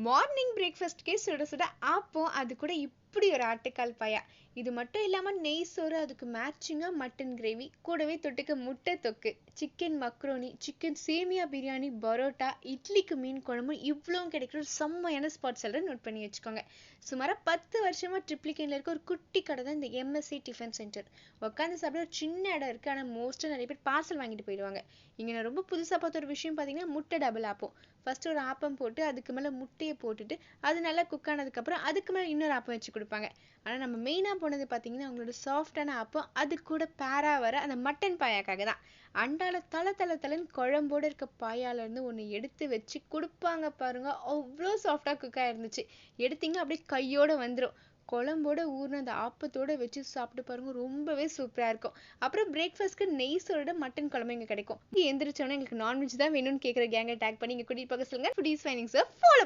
Morning பிரேக்ஃபாஸ்ட்கே சுட சுட ஆப்பம், அது கூட இப்படி ஒரு ஆட்டுக்கால் பாயா. இது மட்டும் இல்லாம நெய் சோறு, அதுக்கு மேட்சிங்கா மட்டன் கிரேவி, கூடவே தொட்டுக்க முட்டை தொக்கு, சிக்கன் மக்ரோனி, சிக்கன் சேமியா பிரியாணி, பரோட்டா, இட்லிக்கு மீன் குழம்பு, இவ்வளவும் கிடைக்கிற ஒரு செம்மையான ஸ்பாட் சொல்றேன், நோட் பண்ணி வச்சுக்கோங்க. சுமாரா 10 வருஷமா ட்ரிப்ளிகேன்ல இருக்க ஒரு குட்டி கடை தான் இந்த எம்எஸ்சி டிஃபன் சென்டர். உட்காந்து சாப்பிட ஒரு சின்ன இடம் இருக்கு, ஆனா மோஸ்டா நிறைய பேர் பார்சல் வாங்கிட்டு போயிடுவாங்க. இங்க நான் ரொம்ப புதுசா பார்த்த ஒரு விஷயம் பாத்தீங்கன்னா, முட்டை டபுள் ஆப்பம். ஃபர்ஸ்ட் ஒரு ஆப்பம் போட்டு அதுக்கு மேல முட்டையை போட்டுட்டு அது நல்லா குக் ஆனதுக்கு அப்புறம் அதுக்கு மேல இன்னொரு ஆப்பம் வச்சு கொடுப்பாங்க. ஆனா நம்ம மெயினா போனது பாத்தீங்கன்னா அவங்களோட சாஃப்டான ஆப்பம், அது கூட பேரா வர அந்த மட்டன் பாயாக்காக தான். அண்டால தல தல தலன்னு குழம்போட இருக்க பாயால இருந்து ஒண்ணு எடுத்து வச்சு கொடுப்பாங்க பாருங்க, அவ்வளோ சாஃப்டா குக் ஆயிருந்துச்சு. எடுத்தீங்கன்னா அப்படியே கையோட வந்துடும். குழம்போட ஊர்ன அந்த ஆப்பத்தோட வச்சு சாப்பிட்டு பாருங்க, ரொம்பவே சூப்பரா இருக்கும். அப்புறம் பிரேக்ஃபாஸ்ட்க்கு நெய் சோட மட்டன் குழம்பு இங்க கிடைக்கும். எந்திரிச்சோன்னா எங்களுக்கு நான்வெஜ் தான் வேணும்னு கேட்குற கேங்கை டேக் பண்ணி இங்க கூட்டிட்டு போக சொல்லுங்க. Foodies ஃபைனிங்ஸை follow